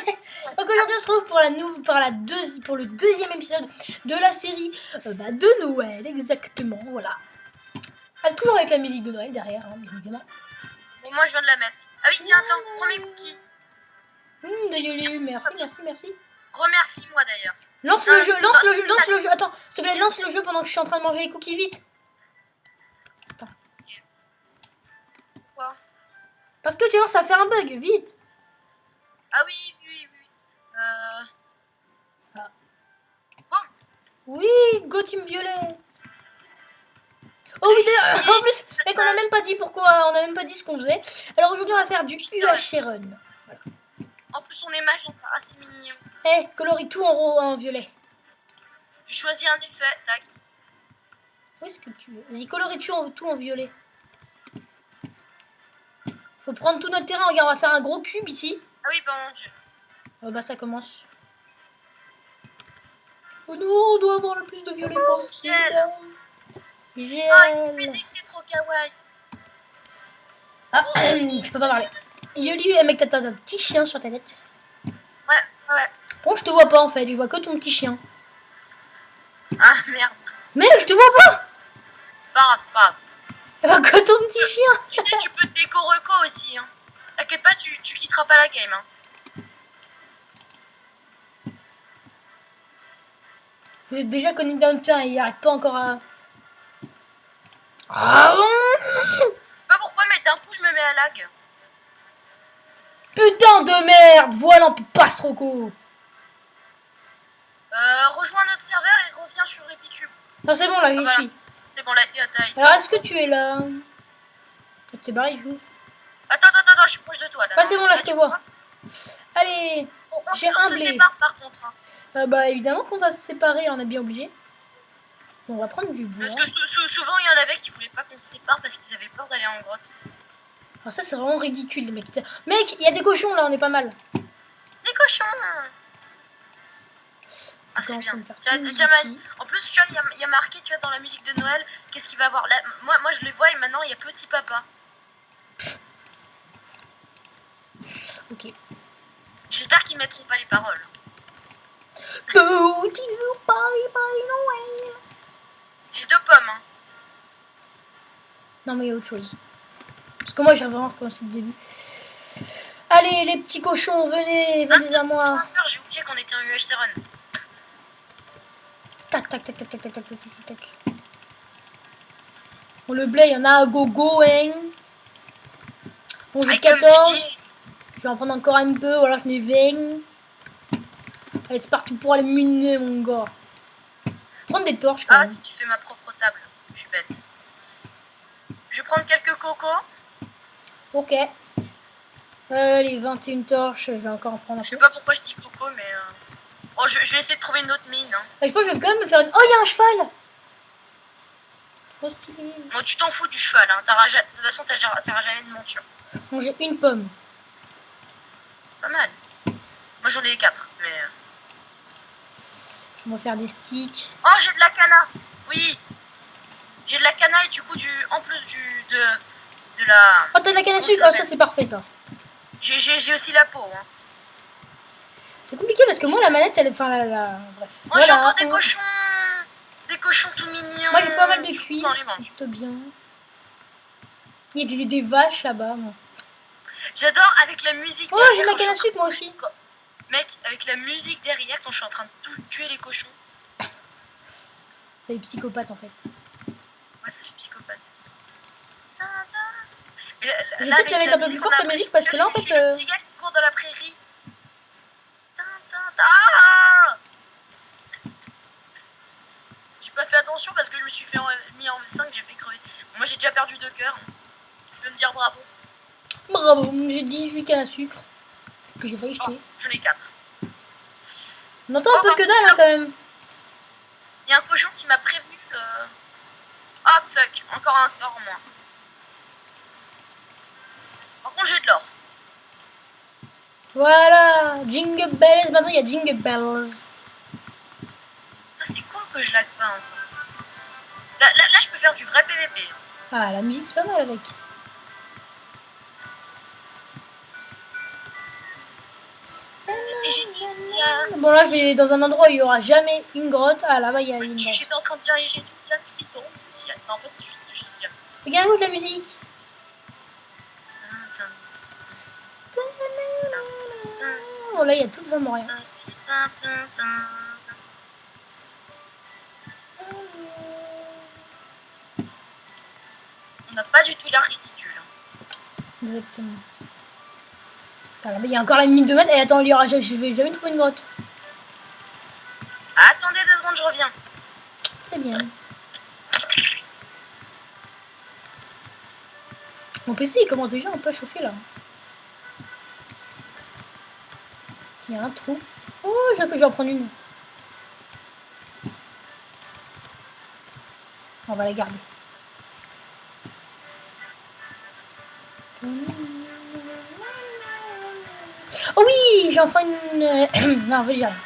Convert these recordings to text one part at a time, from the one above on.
Donc aujourd'hui on se retrouve pour le deuxième épisode de la série de Noël, exactement, voilà. Toujours avec la musique de Noël derrière, hein, bien évidemment. Bon, moi je viens de la mettre. Ah oui, tiens, attends, prends mes cookies. Merci. Remercie-moi d'ailleurs. Lance le jeu, attends, s'il te plaît, lance le jeu pendant que je suis en train de manger les cookies, vite. Attends. Quoi? Parce que tu vas voir, ça fait un bug, vite. Ah oui. Bon. Oui, go team violet. Oh oui, en plus, mec, on n'a même pas dit pourquoi, on n'a même pas dit ce qu'on faisait. Alors aujourd'hui, on va faire du UHC Run. Voilà. En plus, on est mage, assez mignon. Colorie tout en violet. J'ai choisi un effet, tac. Où est-ce que tu veux? Vas-y, colorie tout en violet. Faut prendre tout notre terrain, regarde, on va faire un gros cube ici. Ah oui, mon dieu. Bah ça commence. Oh non, on doit avoir le plus de violet possible. Gel. Ah, la musique, c'est trop kawaii. Ah, je peux pas parler. Yoli, mec, t'as un petit chien sur ta tête. Ouais. Bon, je te vois pas en fait, je vois que ton petit chien. Ah, merde. Mec, je te vois pas. C'est pas grave. Je vois que ton petit chien. Tu sais, tu peux te déco-reco aussi, hein. T'inquiète pas, tu quitteras pas la game, hein. Vous êtes déjà connu dans le tien, il arrête pas encore à... Ah bon? Je sais pas pourquoi, mais d'un coup, je me mets à lag. Putain de merde. Voilà, on peut pas se reco. Rejoins notre serveur et reviens sur Epicube. Non, c'est bon, là, j'y suis. C'est bon, là, t'es Alors, est-ce que tu es là? T'es barré, vous. Attends, je suis proche de toi, là. Ah, c'est bon, là, je te vois. Allez, j'ai un se blé. sépare, par contre, hein. Bah, évidemment qu'on va se séparer, on est bien obligé. Bon, on va prendre du bois. Parce que souvent, il y en avait qui voulaient pas qu'on se sépare parce qu'ils avaient peur d'aller en grotte. Alors ça, c'est vraiment ridicule, les mecs. Mec, il y a des cochons, là, on est pas mal. Les cochons! Ah, c'est bien. En plus, tu vois, il y a marqué, tu vois, dans la musique de Noël, qu'est-ce qu'il va avoir là. Moi, je les vois et maintenant, il y a Petit Papa. Ok. J'espère qu'ils mettront pas les paroles. Petit Noël. J'ai 2 pommes, hein. Non, mais il y a autre chose. Parce que moi, j'ai vraiment recommencé le début. Allez, les petits cochons, venez à moi. J'ai oublié qu'on était en UHC Run. Tac. Bon, le blé, il y en a à gogo, hein. Bon, j'ai 14. Je vais en prendre encore un peu, voilà, je n'ai 20. Allez, c'est parti pour aller miner, mon gars. Prendre des torches, quand même. Ah, si tu fais ma propre table. Je suis bête. Je vais prendre quelques cocos. Ok. Allez, 21 torches, je vais encore en prendre un peu. Je sais pas pourquoi je dis coco, mais... Oh, je vais essayer de trouver une autre mine, hein. Je pense que je vais quand même me faire une... Oh, il y a un cheval. Trop stylé. Bon, tu t'en fous du cheval, hein. De toute façon, t'auras jamais de monture. Bon, j'ai une pomme. Pas mal. Moi, j'en ai 4, mais... On va faire des sticks. Oh, j'ai de la cana. Oui. J'ai de la cana et du coup, en plus de la... Oh, t'as de la canne à sucre. Oh, ça, c'est parfait, ça. J'ai aussi la peau, hein. C'est compliqué parce que moi, la manette, elle est... Enfin, bref. Oh, voilà. J'ai encore des cochons. Des cochons tout mignons. Moi, j'ai pas mal de cuir. C'est plutôt bien. Il y a des vaches là-bas, moi. J'adore avec la musique. Oh, j'ai de la canne à sucre, moi aussi. Mec, avec la musique derrière, quand je suis en train de tuer les cochons. C'est les psychopathes, en fait. Ouais, ça fait psychopathe. Peut-être que la mettre un peu plus fort, ta musique, parce que là, en fait... Le petit gars qui court dans la prairie. Ah, j'ai pas fait attention parce que je me suis mis en V5, j'ai fait crever. Bon, moi, j'ai déjà perdu 2 cœurs. Tu peux me dire bravo. Bravo, j'ai 18 cannes à sucre. Que j'ai failli jeter. Oh, j'en ai 4. On entend un peu que dalle, hein, quand même. Il y a un cochon qui m'a prévenu que... Ah, fuck, encore un cœur en moins. Par contre, j'ai de l'or. Voilà, Jingle Bells, maintenant il y a Jingle Bells. Ah, c'est con que je lag pas encore. Là, je peux faire du vrai PVP. Ah, la musique c'est pas mal avec. diams. Bon, là, je vais dans un endroit où il y aura jamais une grotte. Ah, là-bas, il y a une grotte. J'étais en train de dire, j'ai du diams qui tombe du ciel. Non, en fait, c'est juste du diams. Regarde de la musique. Oh, là, il y a tout vraiment rien. On n'a pas du tout l'air ridicule. Exactement. Attends, là-bas, il y a encore la limite de mètres. Et attends, il y aura, je vais jamais trouver une grotte. Attendez 2 secondes, je reviens. Très bien. Mon PC, il commence déjà un peu à chauffer là. Il y a un trou. Oh, je vais en prendre une. On va la garder. Oh oui, j'ai enfin une... non, vas-y, j'arrive.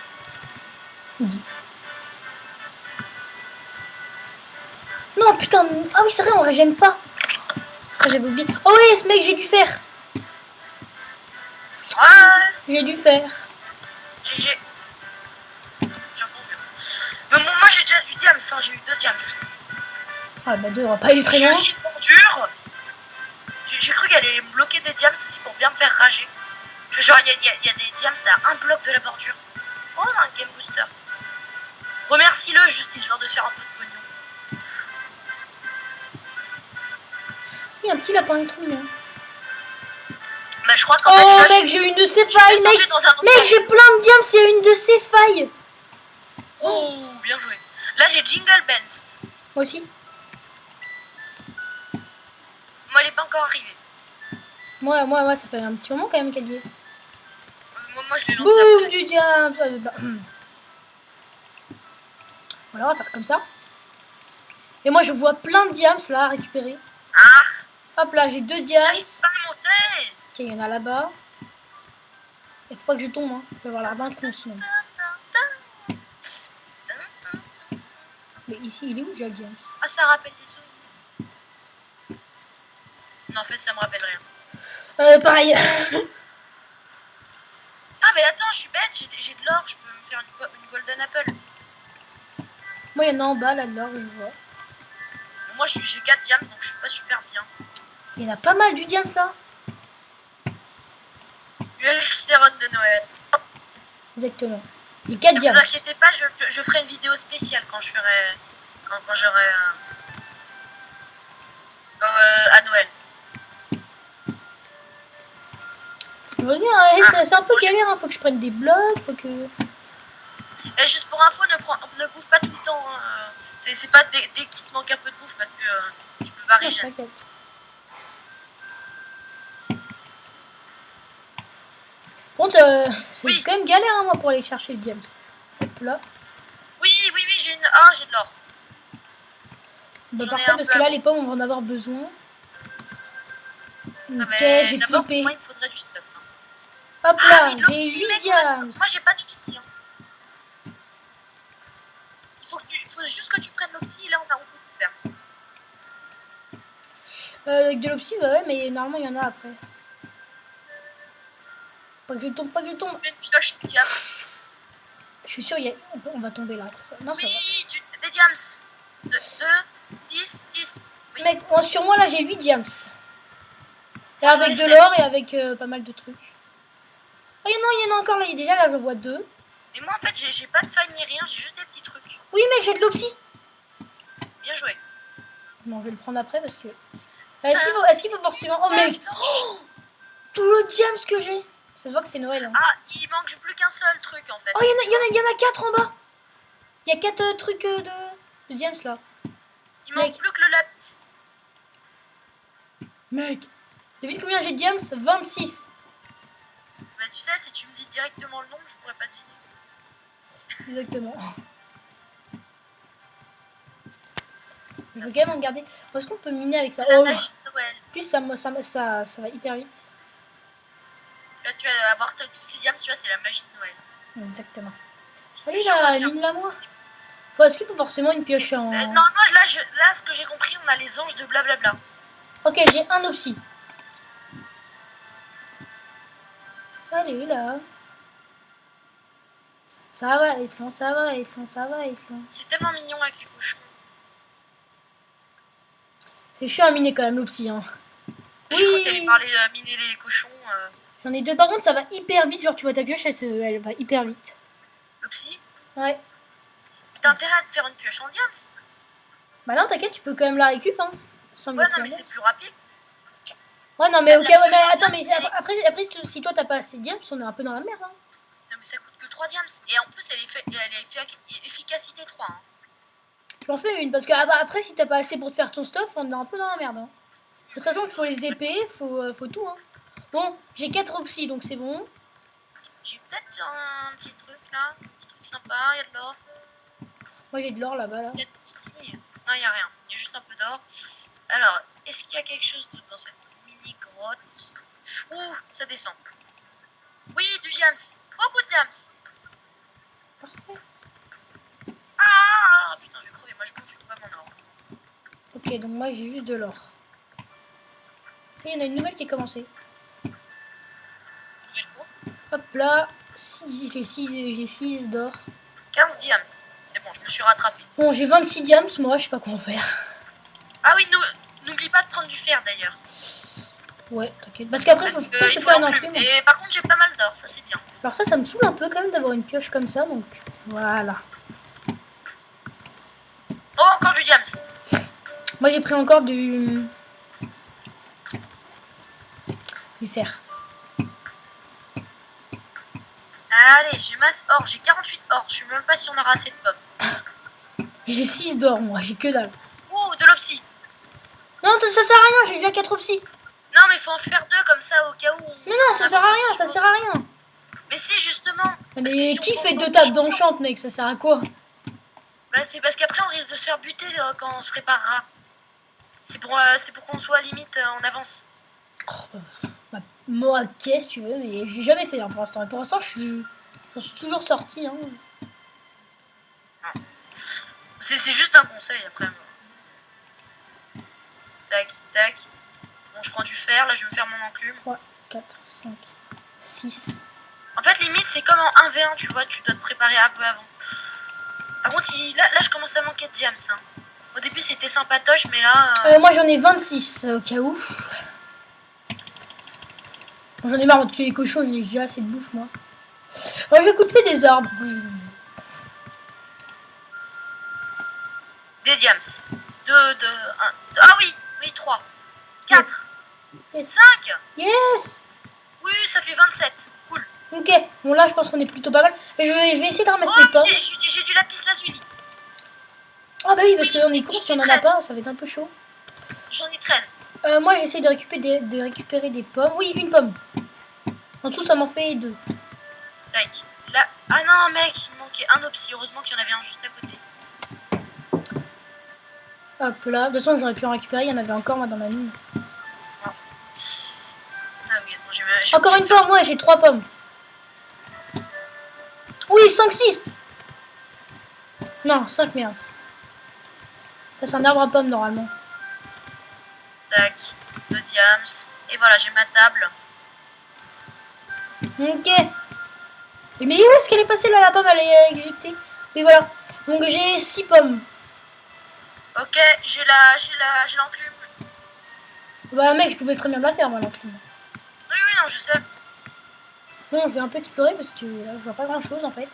Non, putain. Ah oui, c'est vrai, on régène pas. Ah, j'avais oublié. Oh ouais, ce mec, j'ai dû faire. J'ai dû faire. GG. J'entends mieux. Mais bon, moi j'ai déjà du diams, hein. J'ai eu 2 diams. Ah bah 2, on va pas aller très J'ai loin. aussi une bordure. J'ai cru qu'elle allait me bloquer des diams aussi pour bien me faire rager. Genre, il y a des diams à un bloc de la bordure. Oh, un game booster. Remercie-le juste histoire de faire un peu de pognon. Il y a un petit lapin, il est trop mignon. Bah, je crois qu'en Oh fait, mec, j'ai une de ces failles, mec. Mec, j'ai plein de diams, c'est une de ces failles. Oh, bien joué. Là, j'ai Jingle Bells. Moi aussi. Moi, elle est pas encore arrivée. Moi, ça fait un petit moment quand même qu'elle y est. Moi, je l'ai lancé Boum, après. du diam. Voilà, on va faire comme ça. Et moi, je vois plein de diams là à récupérer. Ah, Hop là, j'ai 2 diams. j'arrive pas à monter. Tiens, il y en a là-bas. Il faut pas que je tombe, hein. Je vais avoir l'air d'un con sinon. Mais ici, il est où, Jack James? Ah, ça rappelle des souvenirs. Non, en fait, ça me rappelle rien. Pareil. Ah, mais attends, je suis bête, j'ai de l'or, je peux me faire une golden apple. Moi, il y en a en bas, là, de l'or, je vois. Bon, moi, j'ai 4 diams, donc je suis pas super bien. Il y en a pas mal du diams, ça. Céron de Noël. Exactement. Les 4 Ne diams. vous inquiétez pas, je ferai une vidéo spéciale quand je ferai... Quand j'aurai... à Noël. Regarde, c'est un peu galère, hein. Faut que je prenne des blocs, faut que... Et juste pour info, ne bouffe pas tout le temps. Hein. C'est pas dès qu'il te manque un peu de bouffe parce que tu peux pas régénérer. T'inquiète. Par contre, c'est Oui. quand même galère, hein, moi, pour aller chercher le diams. Hop là. Oui, j'ai j'ai de l'or. Bah, J'en ai parfait, un parce peu que là, avant. les pommes, on va en avoir besoin. Ah, Ok, mais j'ai d'abord, flippé. moi, il me faudrait du stuff. Hein. Hop Ah, là, mais de j'ai l'oxy, 8 mec, diams. moi, j'ai pas d'oxy. Hein. Il faut juste que tu prennes l'oxy, là, on peut tout faire. Avec de l'opsie, bah ouais, mais normalement, il y en a après. Pas que je tombe, pas que je tombe. On fait une pioche de diams. Je suis sûr, on va tomber là après ça. Non, ça va. Oui, des diams. 2, 6. Oui. Mec, sur moi, là, j'ai 8 diams. Et Moi, j'en avec ai de 7. l'or et avec pas mal de trucs. Oh, il y en a encore là. Déjà, là, je vois 2. Mais moi, en fait, j'ai pas de faille ni rien, j'ai juste des petits trucs. Oui, mec, j'ai de l'opsie. Bien joué. Bon, je vais le prendre après parce que... Est-ce qu'il faut forcément... Oh, mec, tout le diams que j'ai. Ça se voit que c'est Noël. Hein. Ah, il manque plus qu'un seul truc, en fait. Oh, il y en a 4 en bas. Il y a 4 trucs de diams, là. Il manque plus que le lapis. Mec, devine combien j'ai de diams? 26. Bah, tu sais, si tu me dis directement le nombre, je pourrais pas deviner. Exactement. Je veux quand même en garder. Est-ce qu'on peut miner avec ça? La magie de Noël. Plus ça va hyper vite. Là, tu vas avoir tous ces diams, tu vois, c'est la magie de Noël. Exactement. Allez là, mine-la moi. Est-ce qu'il faut forcément une pioche en... non, là, ce que j'ai compris, on a les anges de blablabla. Ok, j'ai un opsi. Allez là. Ça va être long, ça va être long, ça va être long. C'est tellement mignon avec les cochons. C'est chiant à miner quand même, le psy. Hein. J'ai cru que t'allais parler miner les cochons. J'en ai deux. Par contre, ça va hyper vite. Genre, tu vois ta pioche, elle va hyper vite. Le psy? Ouais. T'as intérêt à te faire une pioche en diams? Bah non, t'inquiète, tu peux quand même la récup. Hein, ouais, non, mais c'est plus rapide. Ouais, non, mais ok, ouais, mais attends, mais après si toi t'as pas assez de diams, on est un peu dans la merde. Hein. Non, mais ça coûte que 3 diams. Et en plus, elle est efficacité 3. Hein. J'en fais une, parce que après, si t'as pas assez pour te faire ton stuff, on est un peu dans la merde. Hein. Sachant qu'il faut les épées, faut tout. Hein. Bon, j'ai 4 psy, donc c'est bon. J'ai peut-être un petit truc là. Un petit truc sympa, il y a de l'or. Moi j'ai de l'or là-bas. Là. Il y a de psy. Non, il y a rien. Il y a juste un peu d'or. Alors, est-ce qu'il y a quelque chose dans cette mini grotte? Ouh, ça descend. Oui, du diams. Beaucoup de diams. Parfait. Ah, putain, je vais crever. Moi, je bouffe pas mon or. Ok, donc moi j'ai juste de l'or. Il y en a une nouvelle qui est commencée. Nouvelle quoi? Hop là, j'ai 6 d'or. 15 diams. C'est bon, je me suis rattrapé. Bon, j'ai 26 diams, moi, je sais pas quoi en faire. Ah oui, n'oublie pas de prendre du fer d'ailleurs. Ouais, t'inquiète. Parce qu'après, il faut faire un enclume. Et par contre, j'ai pas mal d'or, ça c'est bien. Alors ça me saoule un peu quand même d'avoir une pioche comme ça, donc voilà. Oh, encore du diams. Moi, j'ai pris encore du fer. Allez, j'ai masse or, j'ai 48 or. Je sais même pas si on aura assez de pommes. J'ai 6 d'or, moi, j'ai que dalle. Oh, de l'opsie. Non, ça sert à rien, j'ai déjà 4 psy. Non, mais faut en faire 2 comme ça au cas où. Mais non, ça sert à rien, ça sert à rien. Mais si, justement. Mais qui fait 2 tables d'enchant, mec? Ça sert à quoi? Bah, c'est parce qu'après, on risque de se faire buter quand on se préparera. C'est pour qu'on soit limite en avance. Oh, bah, moi, qu'est-ce que tu veux, mais j'ai jamais fait hein, pour l'instant. Et pour l'instant, je suis toujours sorti. Hein. C'est juste un conseil après. Tac, tac. Bon, je prends du fer, là je vais me faire mon enclume. 3, 4, 5, 6. En fait, limite, c'est comme en 1v1, tu vois, tu dois te préparer un peu avant. Par contre, là je commence à manquer de diams. Hein. Au début, c'était sympatoche, mais là. Moi, j'en ai 26 au cas où. J'en ai marre de tuer les cochons, j'ai déjà assez de bouffe, moi. Je vais couper des arbres. Des diams. 2, 1. Ah oui, 3. 4. Yes. 5. Yes. Oui, ça fait 27. Cool. Ok, bon là, je pense qu'on est plutôt pas mal. Je vais essayer de ramasser les pommes. J'ai du lapis lazuli. Ah bah oui, parce qu'on est con, si on en a pas, ça va être un peu chaud. J'en ai 13. Moi, j'essaie de récupérer des pommes. Oui, une pomme. En tout, ça m'en fait 2. Tac. Là. Ah non, mec, il manquait un opsi. Heureusement qu'il y en avait un juste à côté. Hop là. De toute façon, j'aurais pu en récupérer. Il y en avait encore, moi, dans ma mine. Ah oui, attends, j'ai encore une pomme, ouais, j'ai 3 pommes. Oui, 5, 6. Non, 5, merde. Ça, c'est un arbre à pommes, normalement. Tac. 2 diams. Et voilà, j'ai ma table. Ok. Mais où est-ce qu'elle est passée là, la pomme? Elle est éjectée. Oui, voilà. Donc j'ai 6 pommes. Ok, j'ai l'enclume. Bah mec, je pouvais très bien me la faire, moi, l'enclume. Oui, non, je sais. Bon, je vais un peu explorer parce que là, je vois pas grand-chose, en fait.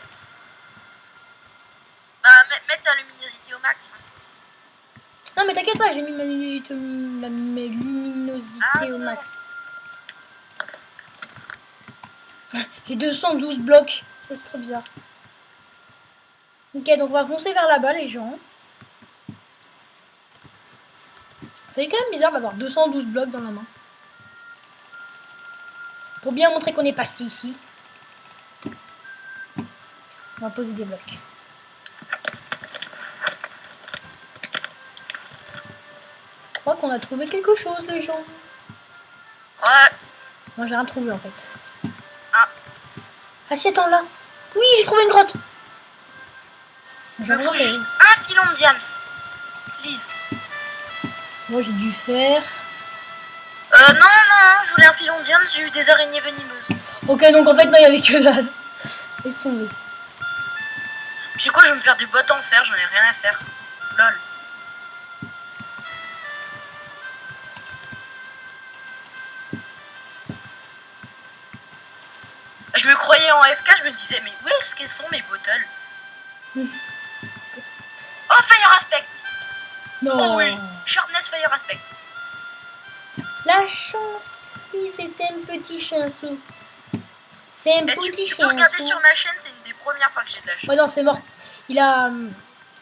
Bah, mets ta luminosité au max. Non, mais t'inquiète pas, j'ai mis ma luminosité au max. J'ai 212 blocs. Ça, c'est trop bizarre. Ok, donc on va foncer vers là-bas, les gens. C'est quand même bizarre d'avoir 212 blocs dans la main. Pour bien montrer qu'on est passé ici. On va poser des blocs. Je crois qu'on a trouvé quelque chose, les gens. Ouais. Non, j'ai rien trouvé, en fait. Ah. Ah si, attends, là. Oui, j'ai trouvé une grotte. Il me faut juste un filon de diams. Please. Moi, j'ai dû faire... Non, je voulais un filon de diams, j'ai eu des araignées venimeuses. Ok, donc en fait, non, il n'y avait que dalle. Laisse tomber. Tu sais quoi, je vais me faire des bottes en fer, j'en ai rien à faire. Lol. Je me croyais en FK, je me disais, mais où est-ce qu'elles sont mes bottles? Oh, Fire Aspect! Non. Oh oui, Sharpness Fire Aspect. La chance qu'il a eu, c'était un petit chanceux. C'est un petit Tu peux regarder chanceux. sur ma chaîne, c'est une des premières fois que j'ai de la chance. Oh non, c'est mort. Il a...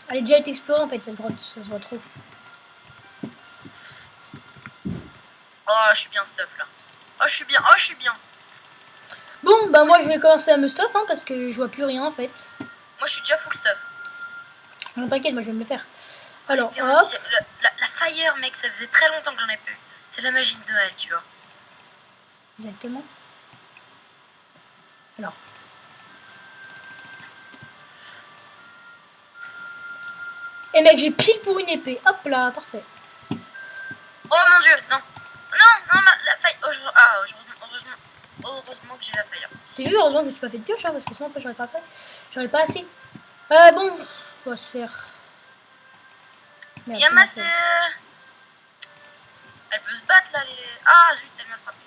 Elle a déjà été explorée en fait, cette grotte. Ça se voit trop. Oh, je suis bien stuff là. Oh, je suis bien. Oh, je suis bien. Bon, bah moi je vais commencer à me stuff hein, parce que je vois plus rien en fait. Moi, je suis déjà full stuff. Non, t'inquiète, moi je vais me le faire. Alors, Et puis, hop. la fire, mec, ça faisait très longtemps que j'en ai plus. C'est la magie de Noël, tu vois. Exactement. Alors. Et mec, j'ai pile pour une épée. Hop là, parfait. Oh mon dieu, non. Non, la fire. Oh, heureusement que j'ai la fire. T'as vu, heureusement que je me suis pas fait de pioche, hein, parce que sinon après j'aurais pas fait. J'aurais pas assez. Bon, on va se faire. Merde, Yamase. Elle veut se battre là, les. Ah, zut, elle m'a frappé.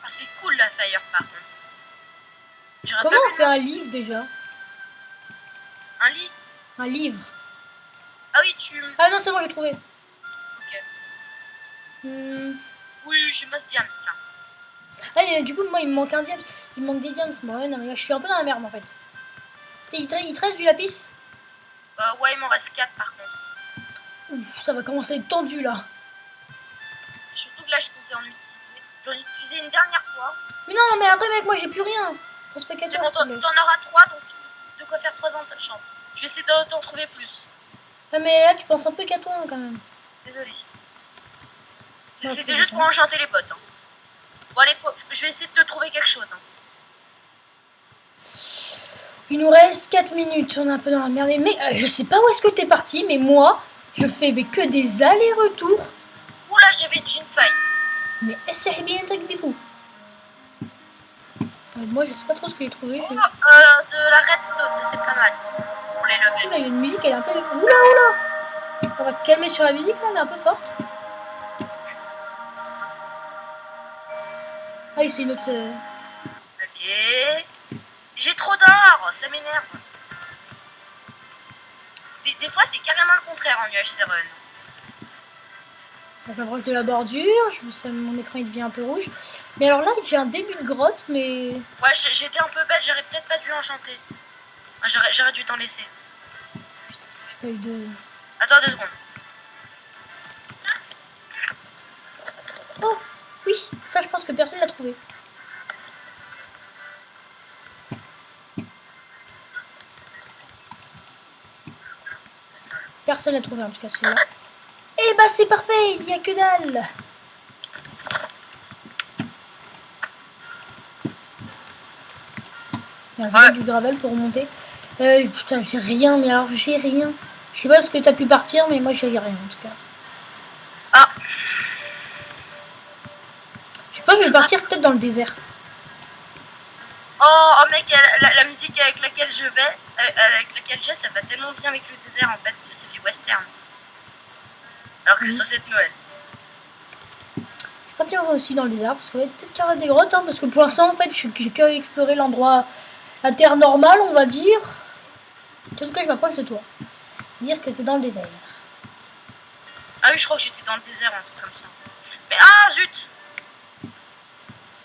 Ah, c'est cool la fire par contre. comment on fait un livre déjà? Un lit? Un livre. Ah oui, tu. Ah non, c'est bon, j'ai trouvé. Ok. Hmm. Oui, j'ai masse diams là. Ah, et, du coup, moi, il me manque un diams. Il me manque des diams. Bon, ouais, non, mais là, je suis un peu dans la merde en fait. Il te reste du lapis? Ouais, il m'en reste 4 par contre. Ouf, ça va commencer à être tendu là. Surtout que là, je comptais en utiliser. J'en ai utilisé une dernière fois. Mais non, mais après, mec, moi j'ai plus rien. Prospectateur, C'est bon, t'en auras 3, donc de quoi faire 3 ans de chambre. Je vais essayer d'en trouver plus. Ah, mais là, tu penses un peu qu'à toi hein, quand même. Désolé. Ouais, C'était juste pour enchanter les potes. Hein. Bon, allez, je vais essayer de te trouver quelque chose. Hein. Il nous reste 4 minutes. On est un peu dans la merde. Mais je sais pas où est-ce que t'es parti, mais moi, je fais mais que des allers-retours. Oula, j'ai une faille. Mais c'est bien un truc des fous. Moi, je sais pas trop ce que j'ai trouvé. Oh, de la redstone, ça c'est pas mal. Pour les levels. Oula, il y a une musique, elle est un peu. Oula. On va se calmer sur la musique, là, elle est un peu forte. Ah oui, c'est une autre. Allez. J'ai trop d'or, ça m'énerve. Des fois, c'est carrément le contraire en UHC Run. Je m'approche de la bordure, mon écran il devient un peu rouge. Mais alors là, j'ai un début de grotte, mais. Ouais, j'étais un peu bête, j'aurais peut-être pas dû enchanter. J'aurais dû t'en laisser. Putain, j'ai pas eu de. Attends 2 secondes. Oh, oui, ça je pense que personne l'a trouvé. Personne l'a trouvé en tout cas celui-là. Eh bah c'est parfait, il n'y a que dalle. Il y a du gravel pour remonter. Putain, j'ai rien, mais alors j'ai rien. Je sais pas ce que t'as pu partir, mais moi j'ai rien en tout cas. Ah. Je sais pas, je vais partir peut-être dans le désert. Oh mec, la musique avec laquelle je vais, ça va tellement bien avec le désert en fait, ça fait western. Alors que ça c'est de Noël. Je vais partir aussi dans le désert parce qu'il va peut-être qu'il y aura des grottes, hein, parce que pour l'instant en fait, je suis que explorer l'endroit à terre normale, on va dire. En tout cas, je m'approche de toi. Dire que t'es dans le désert. Ah oui, je crois que j'étais dans le désert, un truc comme ça. Mais ah zut!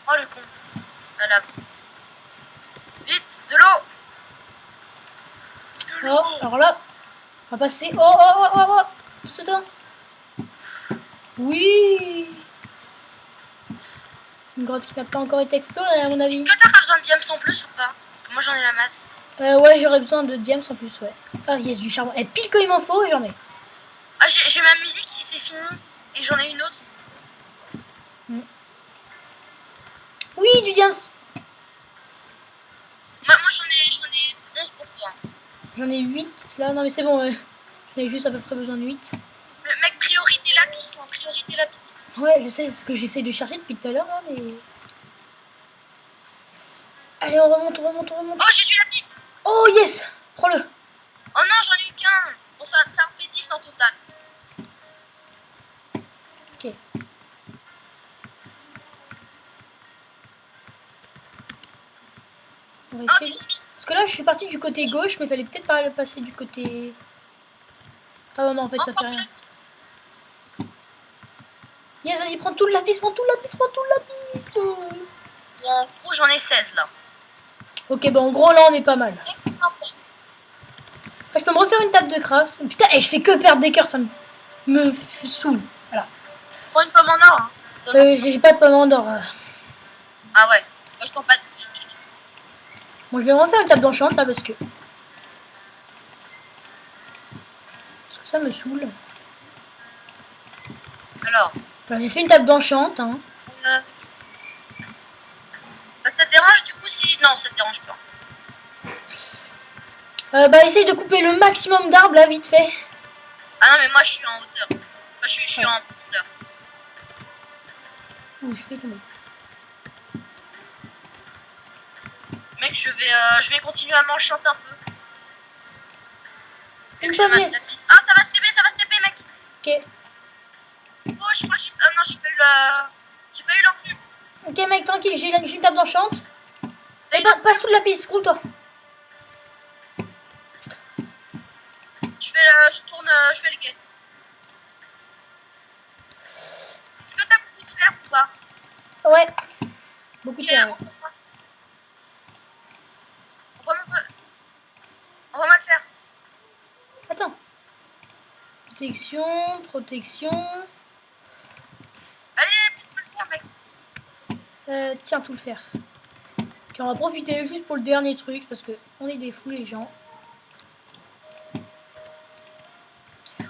Oh le con. La lave. Vite, de l'eau! Oh, alors là, on va passer. Oh! Tout dedans. Oui! Une grotte qui n'a pas encore été explorée, à mon avis. Est-ce que t'as besoin de diams en plus ou pas? Moi j'en ai la masse. Ouais, j'aurais besoin de diams en plus, ouais. Ah, yes, du charbon. Et pile quand il m'en faut, j'en ai. Ah, j'ai ma musique qui s'est finie et j'en ai une autre. Oui, du diams! Moi j'en ai 11 pour toi. J'en ai 8 là, non mais c'est bon, j'en ai juste à peu près besoin de 8. Le mec, priorité lapis, hein, priorité lapis. Ouais, je sais, c'est ce que j'essaie de chercher depuis tout à l'heure là, mais. Allez, on remonte. Oh, j'ai du lapis! Oh yes. Prends-le. Oh non, j'en ai eu qu'un. Bon, ça en fait 10 en total. Ok. On va Oh, essayer. des zombies. Parce que là, je suis parti du côté gauche, mais il fallait peut-être pas le passer du côté... Ah non, en fait, ça fait Encore du rien. lapis. Yes, vas-y, prends tout le lapis, prends tout le lapis, prends tout le lapis. Bon, en gros, j'en ai 16 là. Ok, bah en gros, là, on est pas mal. Extra. Je peux me refaire une table de craft. Putain, et je fais que perdre des cœurs, ça me saoule. Voilà. Prends une pomme en or. Hein. J'ai pas de pomme d'or. Ah ouais. Moi, je t'en passe. Bon, je vais me refaire une table d'enchant là parce que ça me saoule. Alors. Enfin, j'ai fait une table d'enchant. Hein. Ça te dérange du coup si... Non, ça te dérange pas. Bah, essaye de couper le maximum d'arbres là, vite fait. Ah non, mais moi, je suis en hauteur. Moi, je suis en profondeur. Ouh, je fais comment? Mec, je vais continuer à m'enchanter un peu. Une pomme, yes. Ah, ça va se TP, mec. Ok. Oh, je crois que j'ai... non, j'ai pas eu la... J'ai pas eu l'enclume. Ok, mec, tranquille, j'ai une table d'enchant. Et bah, passe sous la piste, screw-toi. Je tourne... je fais le guet. Est-ce que t'as beaucoup de fer ou pas? Ouais. Beaucoup de fer. Ouais. On va montrer. On va mal faire. Attends. Protection, protection. Allez, pousse-moi le fer, mec. Tiens, tout le fer. Ok, on va profiter juste pour le dernier truc parce que on est des fous les gens.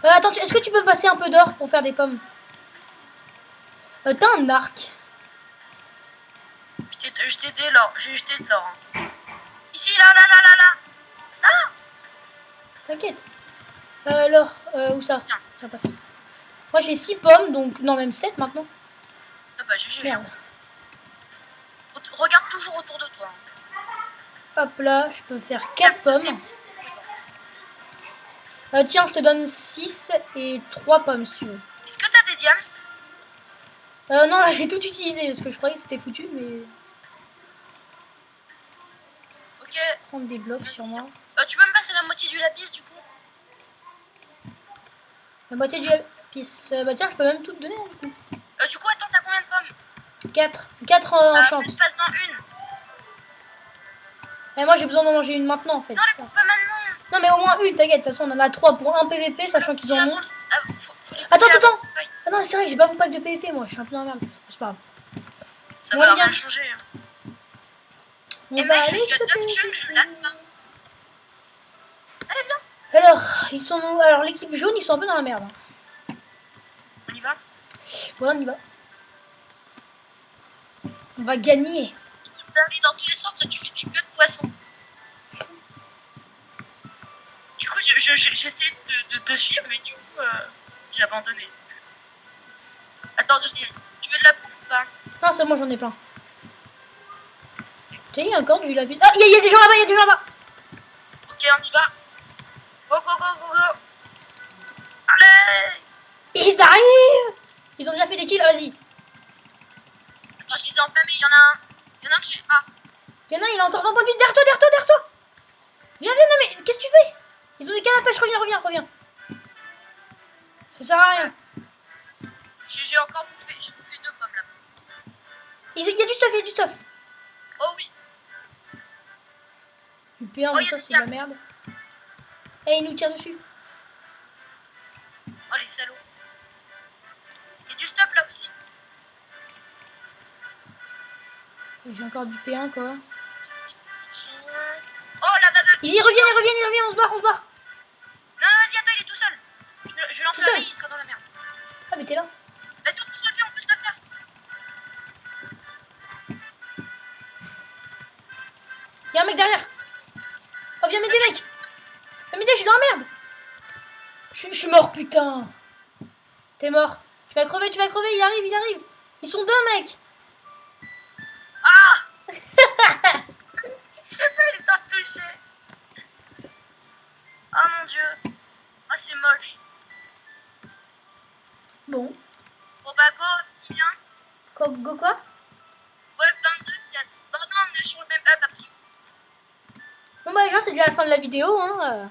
Attends, est-ce que tu peux passer un peu d'or pour faire des pommes? T'as un arc. Je t'ai aidé là, j'ai jeté de l'or. Hein. Ici, là. Ah. T'inquiète. Alors, où ça? Tiens. Tiens, passe. Moi j'ai 6 pommes, donc non, même 7 maintenant. Ah bah GG. Merde. Regarde toujours autour de toi. Hein. Hop là, je peux faire 4 pommes. Tiens, je te donne 6 et 3 pommes si tu veux. Est-ce que t'as des diams? Non, là j'ai tout utilisé parce que je croyais que c'était foutu, mais... Ok. Prendre des blocs sur moi. Tu peux me passer la moitié du lapis du coup? La moitié du lapis. Bah tiens, je peux même tout te donner. Du coup, attends, t'as combien de pommes? 4. 4 en chante. Je passe dans une. Et moi j'ai besoin d'en manger une maintenant en fait. Non, les pauvres pas maintenant. Non mais au moins une, t'inquiète, de toute façon on en a 3 pour un PVP, sachant qu'ils en ont. Attends. Ah non, c'est vrai, j'ai pas mon pack de PVP moi, je suis un peu dans la merde. C'est pas grave. Ça va rien changer. On et va mec, aller je suis à 9 chunks, je lag pas. Allez, viens. Alors, ils sont où? Alors l'équipe jaune, ils sont un peu dans la merde. On y va? Ouais, on y va. On va gagner. Dans tous les sens, toi tu fais des queues de poisson. Du coup, j'essaie de te suivre, mais du coup, j'ai abandonné. Attends, tu veux de la bouffe ou pas? Non, c'est moi, j'en ai plein. Tu sais, il y a encore du lapis. Ah, il y a des gens là-bas, Ok, on y va. Go. Allez! Ils arrivent! Ils ont déjà fait des kills, vas-y. Attends, je les ai enflammés, il y en a un que j'ai... Ah! Il y en a, il a encore 20 points de vie. Derrière toi! Viens, non mais qu'est-ce que tu fais? Ils ont des cannes à pêche, reviens. Ça sert à rien. J'ai encore bouffé, j'ai bouffé 2 pommes là. Il y a du stuff, Oh oui. Du P1, mais ça c'est de la merde. Eh, il nous tire dessus. Oh les salauds. Il y a du stuff là aussi. J'ai encore du P1 quoi. Oh la babe. Il revient, on se barre. Non, vas-y, attends, il est tout seul. Je vais l'enflammer, il sera dans la merde. Ah, mais t'es là. Vas-y, on peut se le faire, Y'a un mec derrière. Oh, viens m'aider, mec. Viens m'aider, je suis dans la merde. Je suis mort, putain. T'es mort. Tu vas crever, il arrive. Ils sont 2, mec. Ah. Je sais pas, il est en touché. Bon. Bon bah go, il vient. Go quoi? Ouais, 22, 4. Bah non, on est sur le même up après. Bon bah les gens, c'est déjà la fin de la vidéo. Hein. Voilà,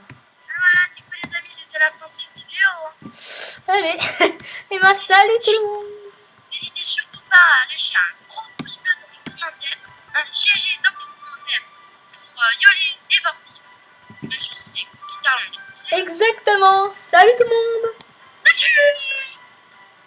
du coup les amis, c'était la fin de cette vidéo. Hein. Allez. Et bah salut tout le monde. N'hésitez surtout pas à lâcher un gros pouce bleu dans les commentaires, un GG dans les commentaires pour Yoli et Vorti. Je suis guitare. Exactement. Salut tout le monde. Salut!